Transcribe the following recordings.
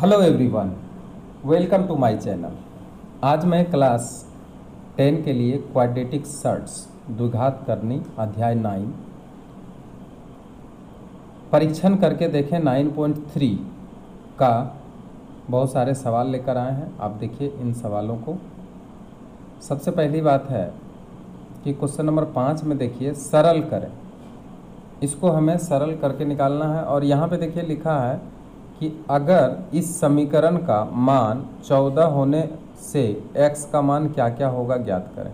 Hello everyone, welcome to my channel. आज मैं class 10 के लिए क्वाड्रेटिक सर्ट्स द्विघात करनी अध्याय 9 परीक्षण करके देखें 9.3 का बहुत सारे सवाल लेकर आए हैं। आप देखिए इन सवालों को। सबसे पहली बात है कि क्वेश्चन नंबर 5 में देखिए सरल करें। इसको हमें सरल करके निकालना है और यहाँ पे देखिए लिखा है कि अगर इस समीकरण का मान 14 होने से x का मान क्या क्या होगा ज्ञात करें।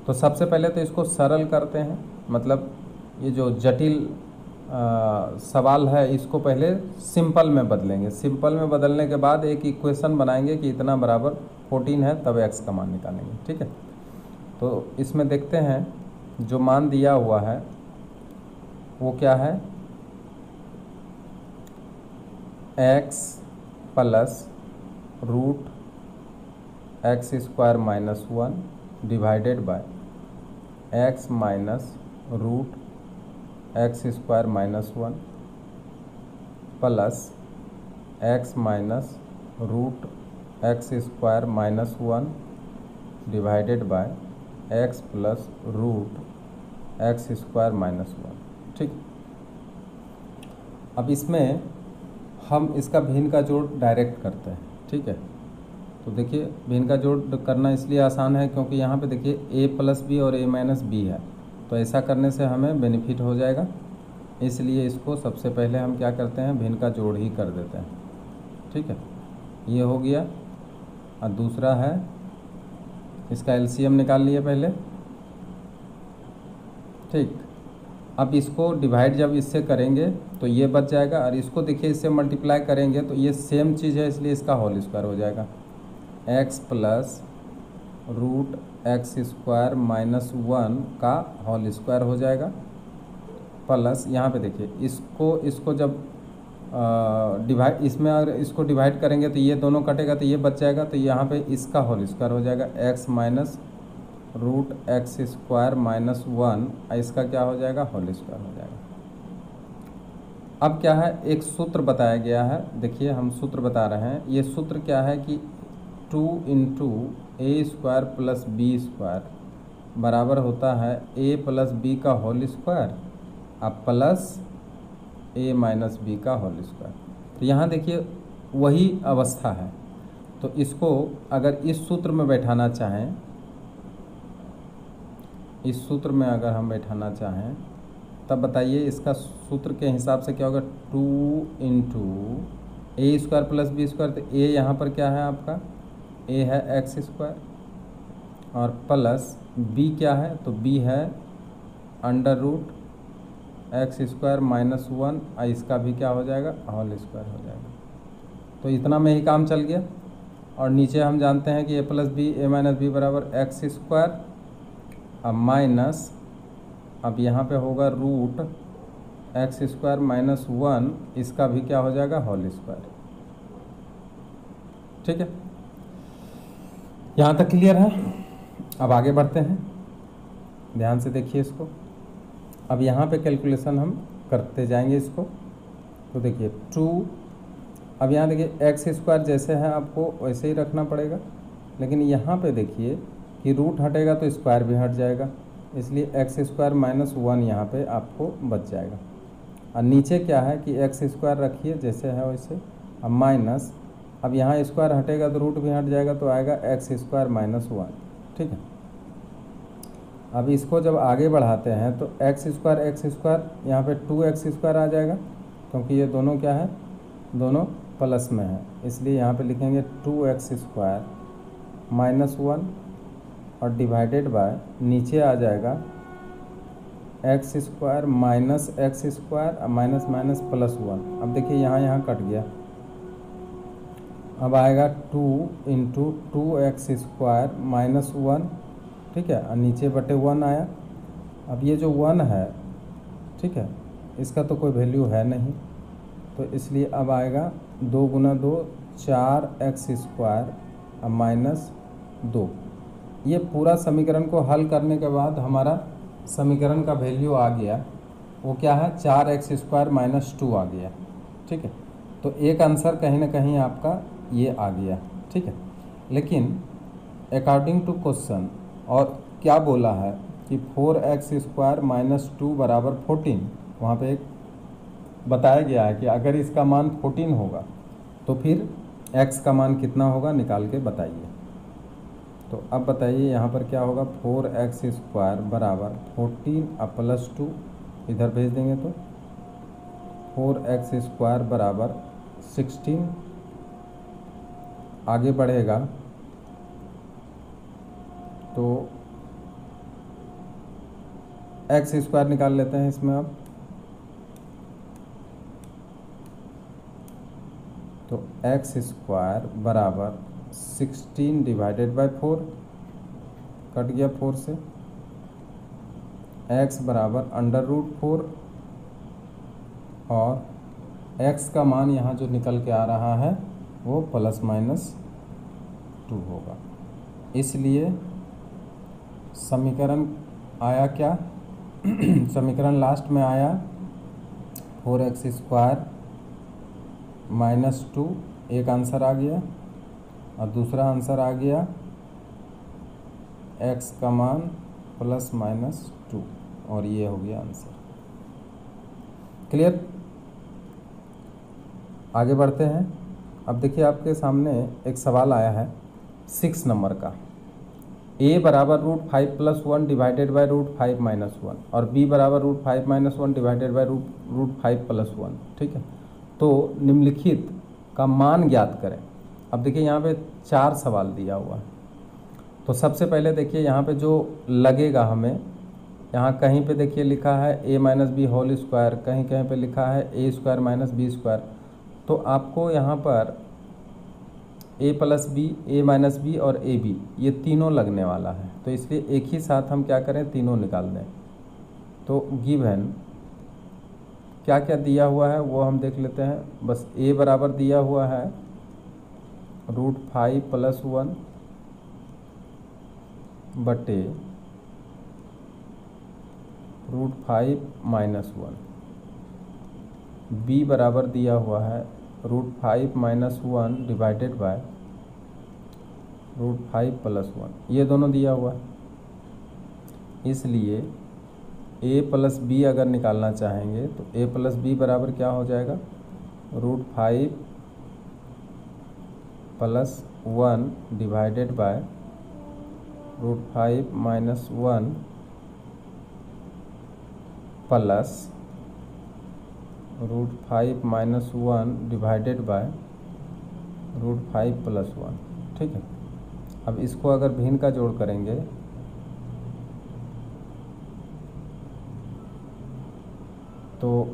तो सबसे पहले तो इसको सरल करते हैं, मतलब ये जो जटिल सवाल है इसको पहले सिंपल में बदलेंगे। सिंपल में बदलने के बाद एक इक्वेशन बनाएंगे कि इतना बराबर 14 है, तब x का मान निकालेंगे। ठीक है, तो इसमें देखते हैं जो मान दिया हुआ है वो क्या है, x plus root X square minus 1 divided by x minus root X square minus 1 plus x minus root X square minus 1 divided by x plus root X square minus 1। ठीक, अब इसमें हम इसका भिन्न का जोड़ डायरेक्ट करते हैं। ठीक है, तो देखिए भिन्न का जोड़ करना इसलिए आसान है क्योंकि यहाँ पे देखिए a प्लस बी और a माइनस बी है, तो ऐसा करने से हमें बेनिफिट हो जाएगा। इसलिए इसको सबसे पहले हम क्या करते हैं, भिन्न का जोड़ ही कर देते हैं। ठीक है, ये हो गया। और दूसरा है इसका एलसीएम निकाल लिए पहले। ठीक, अब इसको डिवाइड जब इससे करेंगे तो ये बच जाएगा और इसको देखिए इससे मल्टीप्लाई करेंगे तो ये सेम चीज़ है, इसलिए इसका होल स्क्वायर हो जाएगा। x plus root X square minus 1 का होल स्क्वायर हो जाएगा, प्लस यहाँ पे देखिए इसको जब डिवाइड इसमें अगर इसको डिवाइड करेंगे तो ये दोनों कटेगा तो ये बच जाएगा, तो यहाँ पे इसका होल स्क्वायर हो जाएगा x minus root X square minus 1, इसका क्या हो जाएगा, होल स्क्वायर हो जाएगा। अब क्या है, एक सूत्र बताया गया है। देखिए हम सूत्र बता रहे हैं। ये सूत्र क्या है कि 2 into A square plus B square बराबर होता है a प्लस बी का होल स्क्वायर अब प्लस a माइनस बी का होल स्क्वायर। तो यहाँ देखिए वही अवस्था है, तो इसको अगर इस सूत्र में बैठाना चाहें, इस सूत्र में अगर हम बैठाना चाहें तब बताइए इसका सूत्र के हिसाब से क्या होगा, 2 into A square plus B square. तो ए यहाँ पर क्या है आपका, ए है एक्स स्क्वायर और प्लस बी क्या है, तो बी है under root X square minus 1, इसका भी क्या हो जाएगा, होल स्क्वायर हो जाएगा। तो इतना में ही काम चल गया। और नीचे हम जानते हैं कि ए प्लस बी ए माइनस बी बराबर एक्स स्क्वायर अब माइनस, अब यहाँ पे होगा रूट एक्स स्क्वायर माइनस 1, इसका भी क्या हो जाएगा, होल स्क्वायर। ठीक है, यहाँ तक क्लियर है। अब आगे बढ़ते हैं, ध्यान से देखिए इसको। अब यहाँ पे कैलकुलेशन हम करते जाएंगे इसको। तो देखिए 2, अब यहाँ देखिए एक्स स्क्वायर जैसे है आपको वैसे ही रखना पड़ेगा, लेकिन यहाँ पे देखिए कि रूट हटेगा तो स्क्वायर भी हट जाएगा, इसलिए एक्स स्क्वायर माइनस 1 यहाँ पे आपको बच जाएगा। और नीचे क्या है कि एक्स स्क्वायर रखिए जैसे है वैसे, अब माइनस, अब यहाँ स्क्वायर हटेगा तो रूट भी हट जाएगा, तो आएगा एक्स स्क्वायर माइनस 1। ठीक है, अब इसको जब आगे बढ़ाते हैं तो एक्स स्क्वायर यहाँ पे 2x स्क्वायर आ जाएगा, क्योंकि ये दोनों क्या है, दोनों प्लस में है, इसलिए यहाँ पे लिखेंगे 2x स्क्वायर माइनस 1 और डिवाइडेड बाय नीचे आ जाएगा x square minus x square minus minus plus 1। अब देखिए यहाँ कट गया, अब आएगा 2 इंटू 2x स्क्वायर माइनस 1। ठीक है, और नीचे बटे 1 आया। अब ये जो 1 है, ठीक है, इसका तो कोई वैल्यू है नहीं, तो इसलिए अब आएगा 2 गुना 2 4x स्क्वायर माइनस 2। ये पूरा समीकरण को हल करने के बाद हमारा समीकरण का वैल्यू आ गया, वो क्या है, 4x स्क्वायर माइनस 2 आ गया। ठीक है, तो एक आंसर कहीं ना कहीं आपका ये आ गया, ठीक है। लेकिन अकॉर्डिंग टू क्वेश्चन और क्या बोला है कि 4x² - 2 = 14, वहाँ पे एक बताया गया है कि अगर इसका मान 14 होगा तो फिर x का मान कितना होगा, निकाल के बताइए। तो अब बताइए यहाँ पर क्या होगा, 4x² = 14 + 2, इधर भेज देंगे तो 4x² = 16, आगे बढ़ेगा तो x² निकाल लेते हैं इसमें अब। तो x² = 16 / 4, कट गया 4 से, x = √4 और x का मान यहाँ जो निकल के आ रहा है वो ±2 होगा। इसलिए समीकरण आया क्या समीकरण लास्ट में आया 4x² - 2, एक आंसर आ गया, और दूसरा आंसर आ गया x का मान ±2, और ये हो गया आंसर। क्लियर? आगे बढ़ते हैं। अब देखिए आपके सामने एक सवाल आया है 6 नंबर का, a = √5 + 1 / √5 - 1 और b = √5 - 1 / √5 + 1, ठीक है। तो निम्नलिखित का मान ज्ञात करें। अब देखिए यहाँ पे 4 सवाल दिया हुआ है। तो सबसे पहले देखिए यहाँ पे जो लगेगा हमें, यहाँ कहीं पे देखिए लिखा है a - b², कहीं कहीं पे लिखा है a² - b²। तो आपको यहाँ पर a + b, a - b और ab ये तीनों लगने वाला है, तो इसलिए एक ही साथ हम क्या करें, तीनों निकाल दें। तो गिवन क्या क्या दिया हुआ है वो हम देख लेते हैं। बस a बराबर दिया हुआ है √5 + 1 बटे √5 - 1, b बराबर दिया हुआ है √5 - 1 / √5 + 1, ये दोनों दिया हुआ है। इसलिए a + b अगर निकालना चाहेंगे तो a + b बराबर क्या हो जाएगा, √5 + 1 / √5 - 1 प्लस √5 - 1 / √5 + 1, ठीक है। अब इसको अगर भिन्न का जोड़ करेंगे तो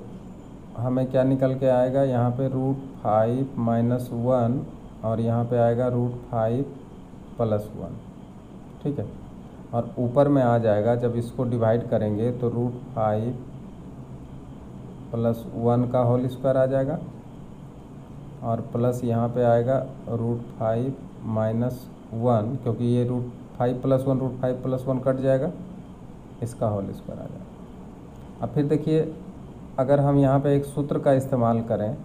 हमें क्या निकल के आएगा, यहाँ पे √5 - 1 और यहाँ पे आएगा √5 + 1, ठीक है। और ऊपर में आ जाएगा, जब इसको डिवाइड करेंगे तो √5 + 1 का होल स्क्वायर आ जाएगा, और प्लस यहाँ पे आएगा √5 - 1, क्योंकि ये √5 + 1 √5 + 1 कट जाएगा, इसका होल स्क्वायर आ जाएगा। अब फिर देखिए अगर हम यहाँ पे एक सूत्र का इस्तेमाल करें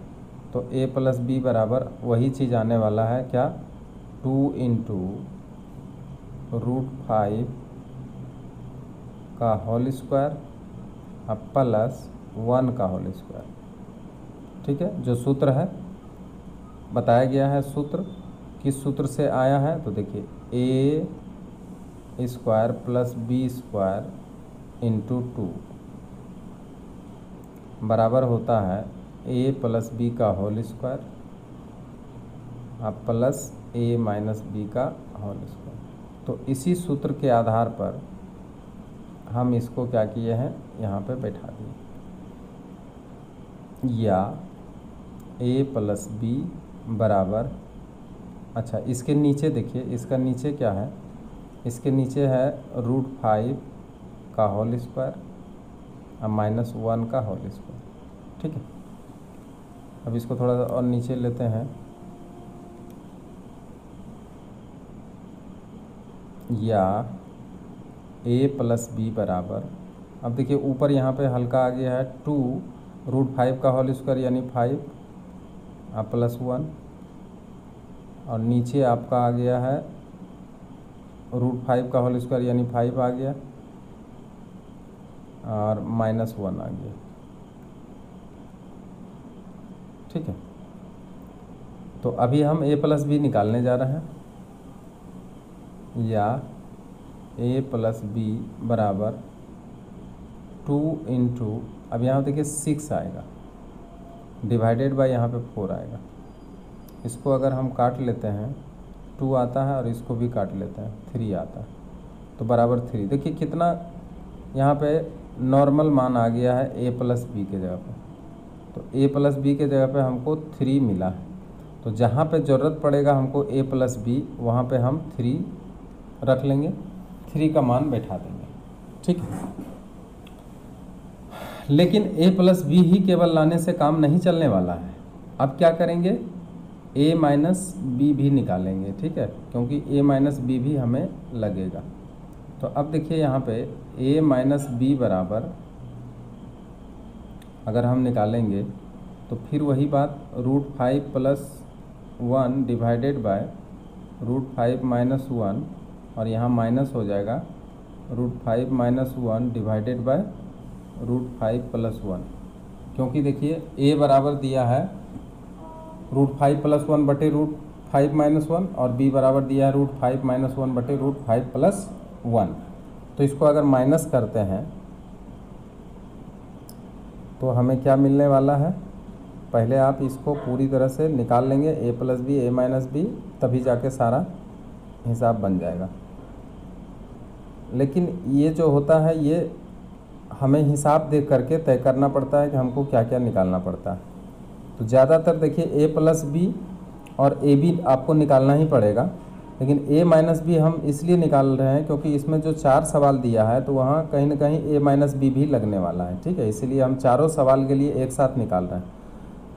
तो a + b बराबर वही चीज़ आने वाला है, क्या, 2 × √5 का होल स्क्वायर अब प्लस 1 का होल स्क्वायर, ठीक है। जो सूत्र है बताया गया है, सूत्र किस सूत्र से आया है, तो देखिए a² + b² × 2 बराबर होता है a + b का होल स्क्वायर अब प्लस a - b का होल स्क्वायर। तो इसी सूत्र के आधार पर हम इसको क्या किए हैं, यहाँ पे बैठा दिए, या a + b बराबर, अच्छा इसके नीचे देखिए, इसका नीचे क्या है, इसके नीचे है √5 का होल स्क्वायर अब -1 का होल स्क्वायर, ठीक है। अब इसको थोड़ा सा और नीचे लेते हैं, या a + b बराबर, अब देखिए ऊपर यहाँ पे हल्का आ गया है 2 √5 का होल स्क्वायर यानी 5 अब +1 और नीचे आपका आ गया है √5 का होल स्क्वायर यानी 5 आ गया और -1 आ गया। ठीक है, तो अभी हम a + b निकालने जा रहे हैं, या a + b बराबर 2 × अब यहाँ देखिए 6 आएगा डिवाइडेड बाय यहाँ पे 4 आएगा। इसको अगर हम काट लेते हैं 2 आता है और इसको भी काट लेते हैं 3 आता है, तो बराबर 3। देखिए कितना यहाँ पे नॉर्मल मान आ गया है a + b के जगह पे, तो a + b के जगह पे हमको 3 मिला है। तो जहाँ पे ज़रूरत पड़ेगा हमको a + b वहाँ पे हम 3 रख लेंगे, 3 का मान बैठा देंगे। ठीक है, लेकिन a + b ही केवल लाने से काम नहीं चलने वाला है। अब क्या करेंगे, a - b भी निकालेंगे। ठीक है, क्योंकि a - b भी हमें लगेगा। तो अब देखिए यहाँ पे a - b बराबर अगर हम निकालेंगे तो फिर वही बात √5 + 1 डिवाइडेड बाय √5 - 1 और यहाँ माइनस हो जाएगा √5 - 1 डिवाइडेड बाय √5 + 1, क्योंकि देखिए a बराबर दिया है √5 + 1 बटे √5 - 1 और b बराबर दिया है √5 - 1 बटे √5 + 1। तो इसको अगर माइनस करते हैं तो हमें क्या मिलने वाला है, पहले आप इसको पूरी तरह से निकाल लेंगे a + b a - b, तभी जाके सारा हिसाब बन जाएगा। लेकिन ये जो होता है ये हमें हिसाब देख करके तय करना पड़ता है कि हमको क्या क्या निकालना पड़ता है। तो ज़्यादातर देखिए a + b और a b आपको निकालना ही पड़ेगा, लेकिन a - b हम इसलिए निकाल रहे हैं क्योंकि इसमें जो 4 सवाल दिया है तो वहाँ कहीं ना कहीं a - b भी लगने वाला है। ठीक है, इसीलिए हम चारों सवाल के लिए एक साथ निकाल रहे हैं।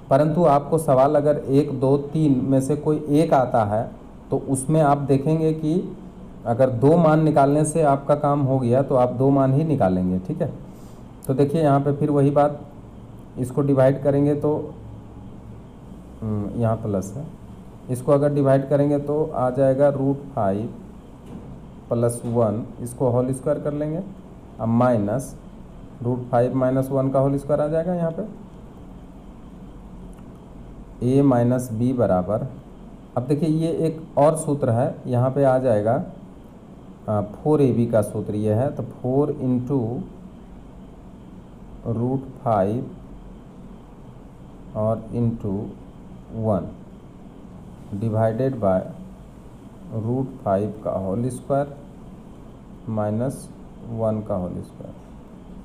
परंतु आपको सवाल अगर 1, 2, 3 में से कोई एक आता है तो उसमें आप देखेंगे कि अगर 2 मान निकालने से आपका काम हो गया तो आप 2 मान ही निकालेंगे। ठीक है, तो देखिए यहाँ पे फिर वही बात, इसको डिवाइड करेंगे तो यहाँ प्लस है, इसको अगर डिवाइड करेंगे तो आ जाएगा √5 + 1, इसको होल स्क्वायर कर लेंगे, अब माइनस √5 - 1 का होल स्क्वायर आ जाएगा यहाँ पे a - b बराबर। अब देखिए ये एक और सूत्र है, यहाँ पे आ जाएगा 4ab का सूत्र ये है, तो 4 × √5 और × 1 डिवाइडेड बाय √5 का होल स्क्वायर माइनस 1 का होल स्क्वायर।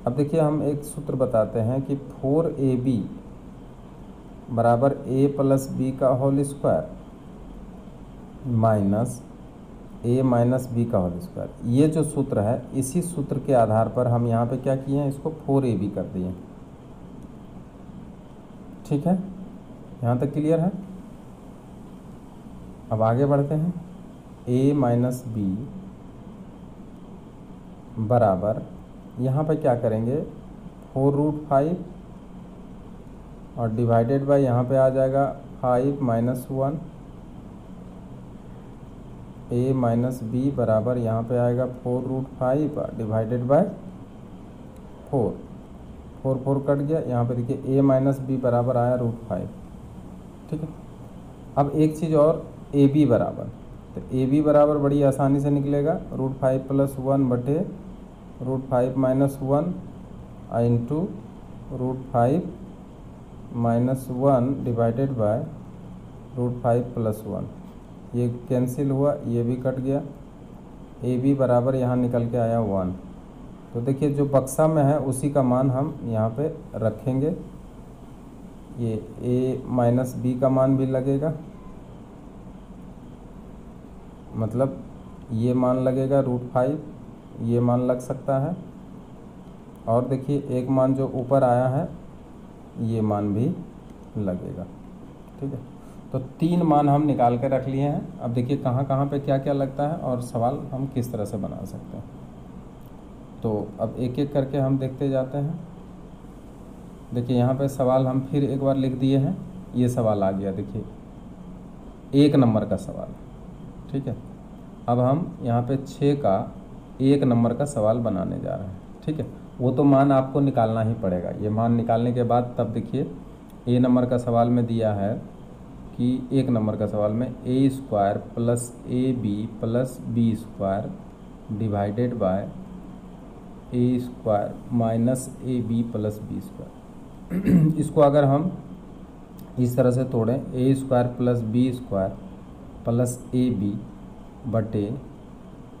अब देखिए हम एक सूत्र बताते हैं कि 4ab बराबर a + b का whole square minus a - b का होल स्क्वायर। ये जो सूत्र है इसी सूत्र के आधार पर हम यहाँ पे क्या किए हैं, इसको 4ab कर दिए। ठीक है, यहाँ तक क्लियर है। अब आगे बढ़ते हैं, a - b बराबर यहाँ पे क्या करेंगे 4√5 और डिवाइडेड बाय यहाँ पे आ जाएगा 5 - 1 a - b बराबर यहाँ पे आएगा 4√5 डिवाइडेड बाय 4, 4 कट गया, यहाँ पे देखिए a - b बराबर आया √5। ठीक है, अब एक चीज़ और ab बराबर, तो ab बराबर बड़ी आसानी से निकलेगा √5 + 1 बटे √5 - 1 इंटू √5 - 1 डिवाइडेड बाय √5 + 1। ये कैंसिल हुआ, ये भी कट गया, ए बी बराबर यहाँ निकल के आया 1। तो देखिए जो बक्सा में है उसी का मान हम यहाँ पे रखेंगे, ये a - b का मान भी लगेगा, मतलब ये मान लगेगा √5, ये मान लग सकता है, और देखिए एक मान जो ऊपर आया है ये मान भी लगेगा। ठीक है, तो 3 मान हम निकाल के रख लिए हैं। अब देखिए कहाँ कहाँ पे क्या क्या लगता है और सवाल हम किस तरह से बना सकते हैं। तो अब एक एक करके हम देखते जाते हैं। देखिए यहाँ पे सवाल हम फिर एक बार लिख दिए हैं ये सवाल आ गया, देखिए 1 नंबर का सवाल, ठीक है। अब हम यहाँ पे 6 का 1 नंबर का सवाल बनाने जा रहे हैं, ठीक है। वो तो मान आपको निकालना ही पड़ेगा, ये मान निकालने के बाद तब देखिए ए नंबर का सवाल में दिया है कि 1 नंबर का सवाल में A square plus A B plus B square divided by A square minus A B plus B square. इसको अगर हम इस तरह से तोड़ें, A square plus B square plus A B बटे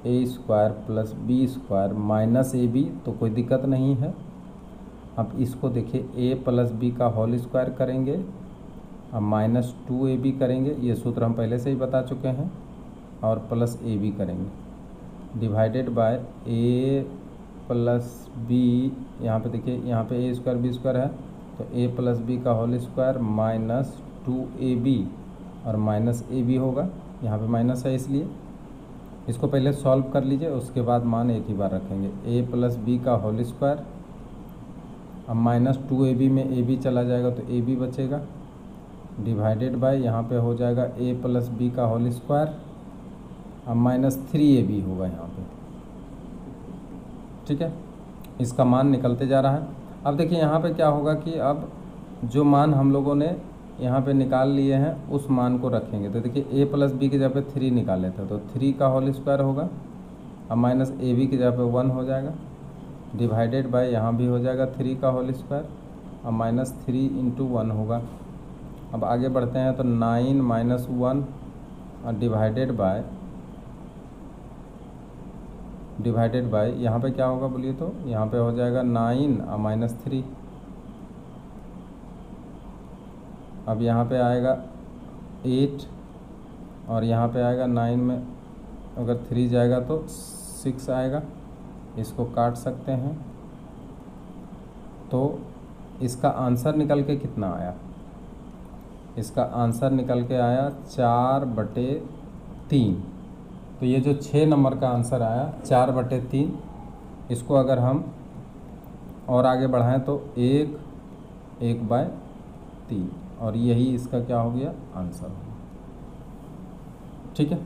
A square plus B square minus A B, तो कोई दिक्कत नहीं है। अब इसको देखिए ए प्लस बी का होल स्क्वायर करेंगे, अब माइनस 2ab करेंगे, ये सूत्र हम पहले से ही बता चुके हैं, और प्लस ए बी करेंगे divided by A plus B, यहाँ पे देखिए यहाँ पे ए स्क्वायर बी स्क्वायर है तो ए प्लस बी का होल स्क्वायर माइनस 2ab और माइनस ए बी होगा, यहाँ पे माइनस है इसलिए इसको पहले सॉल्व कर लीजिए, उसके बाद मान एक ही बार रखेंगे। ए प्लस बी का होल स्क्वायर, अब माइनस 2ab में ए बी चला जाएगा तो ए बी बचेगा डिवाइडेड बाय यहाँ पे हो जाएगा ए प्लस बी का होल स्क्वायर, अब माइनस 3ab होगा यहाँ पे, ठीक है। इसका मान निकलते जा रहा है। अब देखिए यहाँ पे क्या होगा कि अब जो मान हम लोगों ने यहाँ पे निकाल लिए हैं उस मान को रखेंगे, तो देखिए ए प्लस बी की जगह पे 3 निकाले थे तो 3 का होल स्क्वायर होगा, अब माइनस ए बी की जगह पे 1 हो जाएगा डिवाइडेड बाय यहाँ भी हो जाएगा 3 का होल स्क्वायर, अब माइनस 3 × 1 होगा। अब आगे बढ़ते हैं तो 9 माइनस 1 और डिवाइडेड बाय यहाँ पे क्या होगा बोलिए, तो यहाँ पे हो जाएगा 9 और माइनस 3, अब यहाँ पे आएगा 8 और यहाँ पे आएगा 9 में अगर 3 जाएगा तो 6 आएगा, इसको काट सकते हैं। तो इसका आंसर निकल के कितना आया, इसका आंसर निकल के आया 4/3। तो ये जो 6 नंबर का आंसर आया 4/3, इसको अगर हम और आगे बढ़ाएं तो 1/3 और यही इसका क्या हो गया आंसर, ठीक है।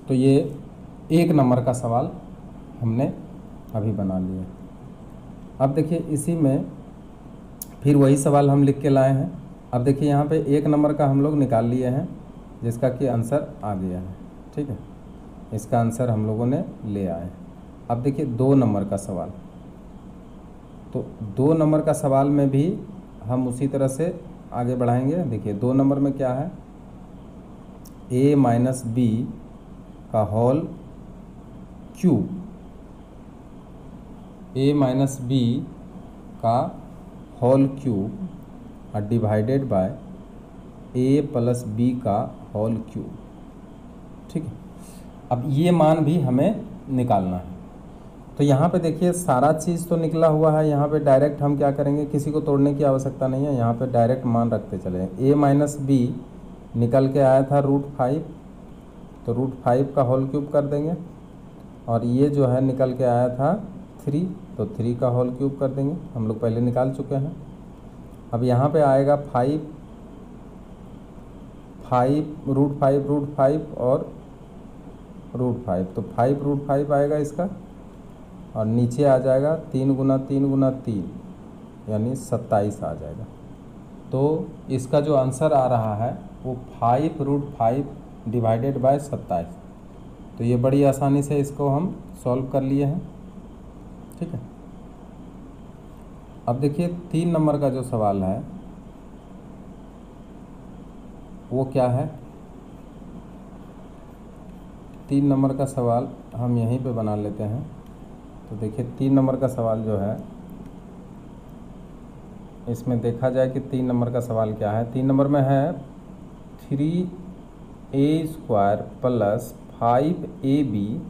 तो ये 1 नंबर का सवाल हमने अभी बना लिया। अब देखिए इसी में फिर वही सवाल हम लिख के लाए हैं। अब देखिए यहाँ पे 1 नंबर का हम लोग निकाल लिए हैं जिसका कि आंसर आ गया है, ठीक है। इसका आंसर हम लोगों ने ले आए। अब देखिए 2 नंबर का सवाल, तो 2 नंबर का सवाल में भी हम उसी तरह से आगे बढ़ाएंगे। देखिए 2 नंबर में क्या है, a माइनस बी का whole cube, a minus B का होल क्यूब और divided by a plus B का होल क्यूब, ठीक है। अब ये मान भी हमें निकालना है। तो यहाँ पे देखिए सारा चीज़ तो निकला हुआ है, यहाँ पे डायरेक्ट हम क्या करेंगे, किसी को तोड़ने की आवश्यकता नहीं है, यहाँ पे डायरेक्ट मान रखते चले। a माइनस बी निकल के आया था √5, तो √5 का होल क्यूब कर देंगे, और ये जो है निकल के आया था 3, तो 3 का होल क्यूब कर देंगे, हम लोग पहले निकाल चुके हैं। अब यहाँ पे आएगा 5 √5 और √5, तो 5 √5 आएगा इसका, और नीचे आ जाएगा 3 × 3 × 3 यानी 27 आ जाएगा। तो इसका जो आंसर आ रहा है वो 5 √5 डिवाइडेड बाय 27। तो ये बड़ी आसानी से इसको हम सॉल्व कर लिए हैं, ठीक है। अब देखिए 3 नंबर का जो सवाल है वो क्या है, 3 नंबर का सवाल हम यहीं पे बना लेते हैं। तो देखिए 3 नंबर का सवाल जो है, इसमें देखा जाए कि 3 नंबर का सवाल क्या है। 3 नंबर में है 3a² प्लस 5ab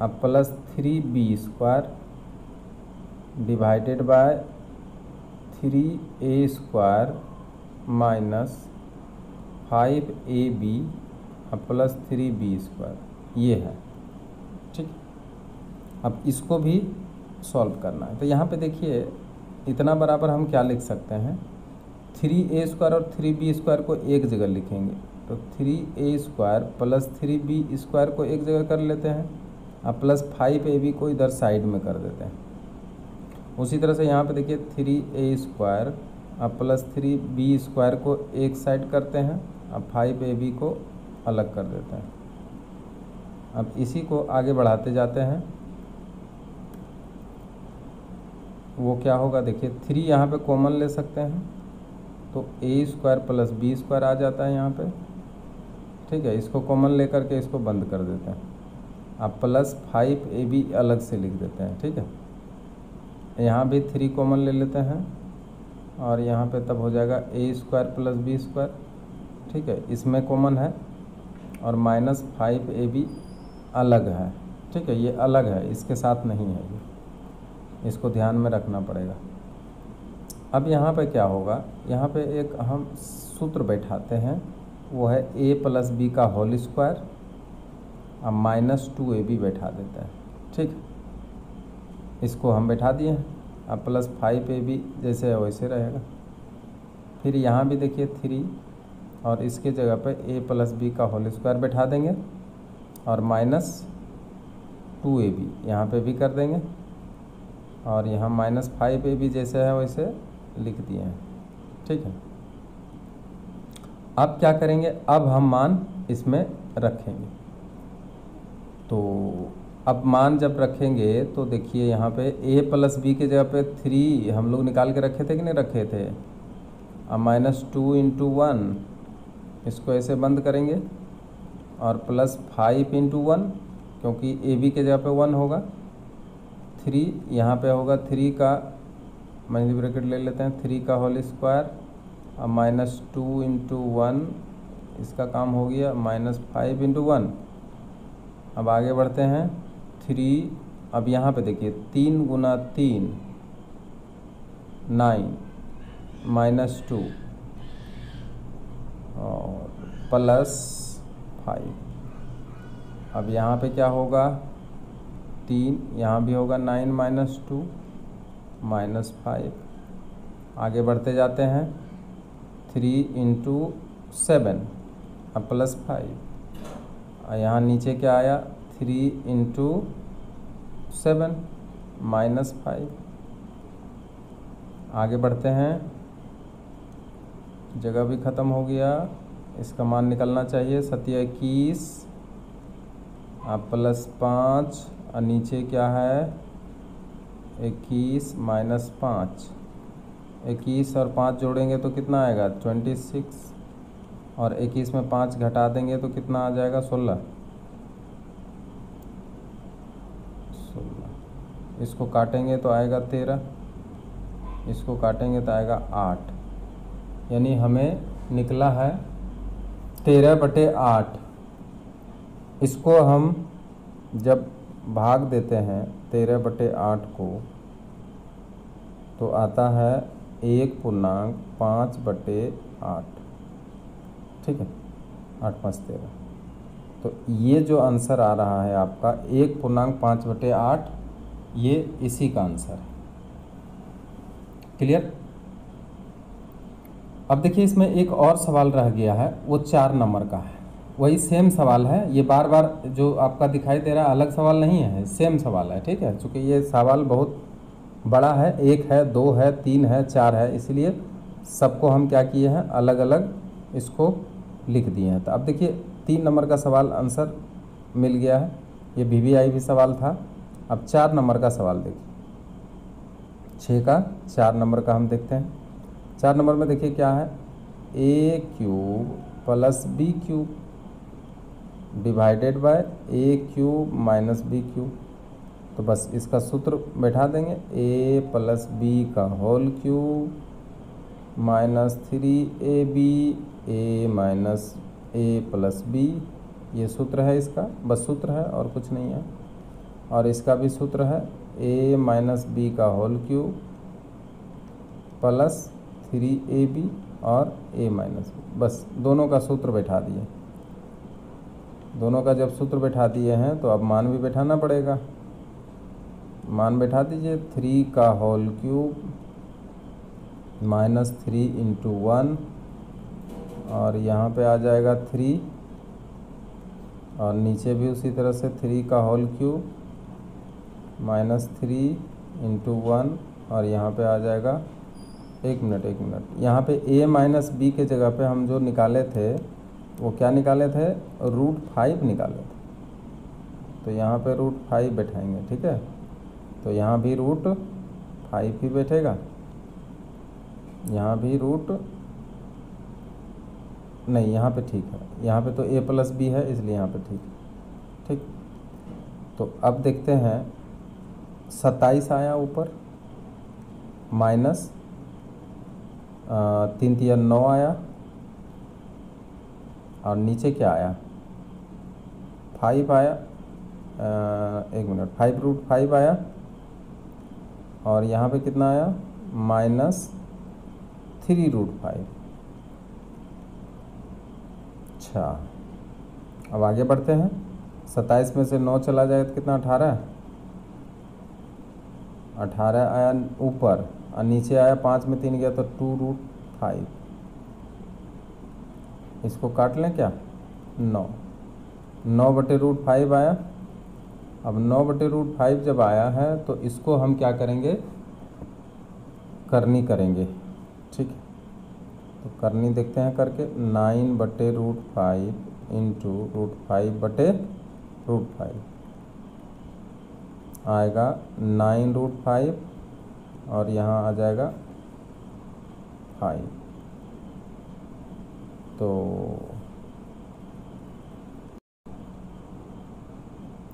अब plus 3b² divided by 3a² minus 5ab अब प्लस 3b², ये है, ठीक। अब इसको भी सॉल्व करना है। तो यहाँ पे देखिए इतना बराबर हम क्या लिख सकते हैं, 3a² और 3b² को एक जगह लिखेंगे, तो 3a² प्लस 3b² को एक जगह कर लेते हैं, अब प्लस 5ab को इधर साइड में कर देते हैं। उसी तरह से यहाँ पे देखिए 3a² अब प्लस 3b² को एक साइड करते हैं, अब 5ab को अलग कर देते हैं। अब इसी को आगे बढ़ाते जाते हैं, वो क्या होगा देखिए 3 यहाँ पे कॉमन ले सकते हैं, तो a² प्लस b² आ जाता है यहाँ पे, ठीक है। इसको कॉमन लेकर के इसको बंद कर देते हैं, अब प्लस 5ab अलग से लिख देते हैं, ठीक है। यहाँ भी 3 कॉमन ले लेते हैं और यहाँ पे तब हो जाएगा a² प्लस b², ठीक है, इसमें कॉमन है, और माइनस 5ab अलग है, ठीक है, ये अलग है, इसके साथ नहीं है, ये इसको ध्यान में रखना पड़ेगा। अब यहाँ पे क्या होगा, यहाँ पे एक हम सूत्र बैठाते हैं, वो है a प्लस b का होल स्क्वायर, अब माइनस 2ab बैठा देते हैं, ठीक, इसको हम बैठा दिए हैं। अब प्लस 5ab जैसे है वैसे रहेगा। फिर यहाँ भी देखिए 3 और इसके जगह पे a प्लस b का होल स्क्वायर बैठा देंगे और माइनस 2ab यहाँ पे भी कर देंगे, और यहाँ माइनस 5ab जैसे है वैसे लिख दिए हैं, ठीक है। अब क्या करेंगे, अब हम मान इसमें रखेंगे, तो अब मान जब रखेंगे तो देखिए यहाँ पे a प्लस b के जगह पे 3 हम लोग निकाल के रखे थे कि नहीं रखे थे, अब माइनस 2 इंटू 1 इसको ऐसे बंद करेंगे, और प्लस 5 इंटू 1 क्योंकि ab के जगह पे 1 होगा, 3 यहाँ पे होगा 3 का मल्टी ब्रैकेट ले लेते हैं, 3 का होल स्क्वायर, अब माइनस 2 इंटू 1 इसका काम हो गया, माइनस 5 इंटू 1। अब आगे बढ़ते हैं 3, अब यहाँ पे देखिए 3 गुना 3 9 माइनस 2 और प्लस 5। अब यहाँ पे क्या होगा 3, यहाँ भी होगा 9 माइनस 2 माइनस 5। आगे बढ़ते जाते हैं 3 इंटू 7 अब प्लस 5, यहाँ नीचे क्या आया 3 इंटू 7 माइनस 5। आगे बढ़ते हैं, जगह भी ख़त्म हो गया, इसका मान निकलना चाहिए 21 अब प्लस 5 और नीचे क्या है 21 माइनस 5। 21 और 5 जोड़ेंगे तो कितना आएगा 26, और 21 में 5 घटा देंगे तो कितना आ जाएगा 16। इसको काटेंगे तो आएगा 13, इसको काटेंगे तो आएगा 8, यानी हमें निकला है 13/8। इसको हम जब भाग देते हैं 13/8 को तो आता है 1.5/8, ठीक है, 8 5 13। तो ये जो आंसर आ रहा है आपका 1.5/8, ये इसी का आंसर है। क्लियर। अब देखिए इसमें एक और सवाल रह गया है, वो 4 नंबर का है, वही सेम सवाल है, ये बार बार जो आपका दिखाई दे रहा है अलग सवाल नहीं है, सेम सवाल है, ठीक है। चूँकि ये सवाल बहुत बड़ा है, 1 है 2 है 3 है 4 है, इसलिए सबको हम क्या किए हैं अलग अलग इसको लिख दिए हैं। तो अब देखिए 3 नंबर का सवाल आंसर मिल गया है, ये VVIP सवाल था। अब 4 नंबर का सवाल देखिए, 6 का 4 नंबर का हम देखते हैं। 4 नंबर में देखिए क्या है, a³ plus b³ divided by a³ minus b³। तो बस इसका सूत्र बैठा देंगे, a प्लस b का whole cube minus 3ab a minus a plus b, ये सूत्र है इसका, बस सूत्र है और कुछ नहीं है। और इसका भी सूत्र है a माइनस b का होल क्यूब प्लस 3ab और a माइनस b, बस दोनों का सूत्र बैठा दिए। दोनों का जब सूत्र बैठा दिए हैं तो अब मान भी बैठाना पड़ेगा। मान बैठा दीजिए, 3 का होल क्यूब -3 इंटू 1 और यहाँ पे आ जाएगा 3 और नीचे भी उसी तरह से 3 का होल क्यूब -3 इंटू 1 और यहाँ पे आ जाएगा, एक मिनट, यहाँ पे a माइनस बी के जगह पे हम जो निकाले थे वो क्या निकाले थे, √5 निकाले थे। तो यहाँ पे √5 बैठाएंगे, ठीक है। तो यहाँ भी √5 ही बैठेगा, यहाँ भी नहीं, यहाँ पे ठीक है, यहाँ पे तो a प्लस बी है इसलिए यहाँ पे ठीक। तो अब देखते हैं 27 आया ऊपर, माइनस 3 तिया 9 आया और नीचे क्या आया, 5 आया, एक मिनट, 5√5 आया और यहाँ पे कितना आया, -3√5। अच्छा, अब आगे बढ़ते हैं। 27 में से 9 चला जाएगा तो कितना, 18 आया ऊपर और नीचे आया 5 में 3 गया तो 2√5। इसको काट लें क्या, 9 बटे √5 आया। अब 9 बटे √5 जब आया है तो इसको हम क्या करेंगे, करनी करेंगे, ठीक है। तो करनी देखते हैं करके, 9 बटे √5 इंटू √5 बटे √5 आएगा 9√5 और यहाँ आ जाएगा 5। तो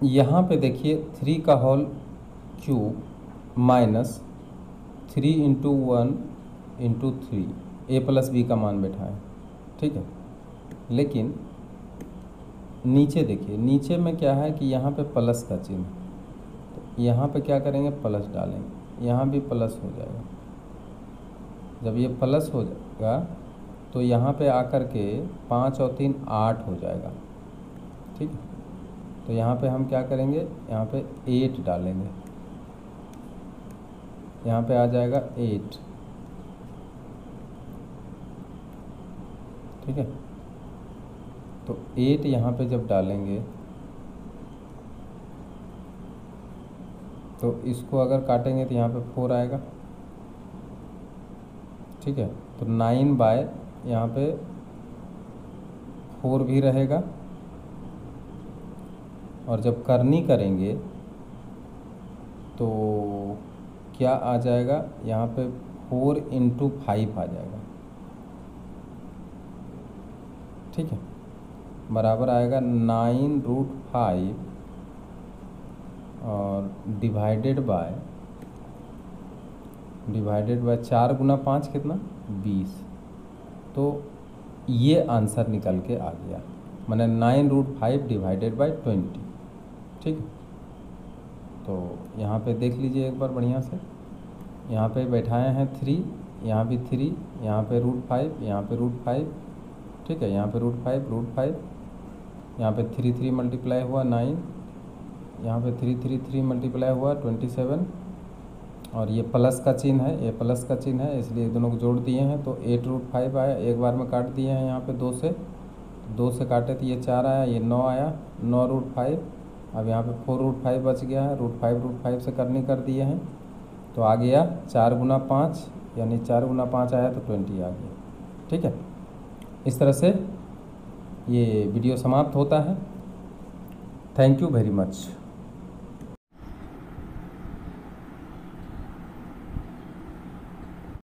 यहाँ पे देखिए 3 का whole cube -3 into 1 into 3, a plus B का मान बैठा है, ठीक है। लेकिन नीचे देखिए, नीचे में क्या है कि यहाँ पे प्लस का चिन्ह, तो यहाँ पे क्या करेंगे, प्लस डालेंगे, यहाँ भी प्लस हो जाएगा। जब ये प्लस हो जाएगा तो यहाँ पे आकर के 5 और 3 8 हो जाएगा, ठीक है। तो यहाँ पे हम क्या करेंगे, यहाँ पे 8 डालेंगे, यहाँ पे आ जाएगा 8, ठीक है। तो 8 यहाँ पे जब डालेंगे तो इसको अगर काटेंगे तो यहाँ पे 4 आएगा, ठीक है। तो 9 बाय यहाँ पे 4 भी रहेगा और जब करनी करेंगे तो क्या आ जाएगा, यहाँ पे 4 इंटू 5 आ जाएगा, ठीक है। बराबर आएगा 9√5 और डिवाइडेड बाय 4 गुना 5 कितना, 20। तो ये आंसर निकल के आ गया, माने 9√5 डिवाइडेड बाय 20, ठीक है। तो यहाँ पे देख लीजिए एक बार बढ़िया से, यहाँ पे बैठाए हैं 3, यहाँ भी 3, यहाँ पे √5, यहाँ पे √5, ठीक है। यहाँ पे √5, यहाँ पे 3 मल्टीप्लाई हुआ 9, यहाँ पे 3 मल्टीप्लाई हुआ 27 और ये प्लस का चिन्ह है, ये प्लस का चिन्ह है इसलिए दोनों को जोड़ दिए हैं। तो 8√5 आया, एक बार में काट दिए हैं यहाँ पे 2 से काटे तो ये 4 आया, ये 9 आया, 9√5। अब यहाँ पे 4√5 बच गया है, √5 से करनी कर दिए हैं तो आ गया 4 गुना 5, यानी 4 गुना 5 आया तो 20 आ गया, ठीक है। इस तरह से ये वीडियो समाप्त होता है। Thank you very much.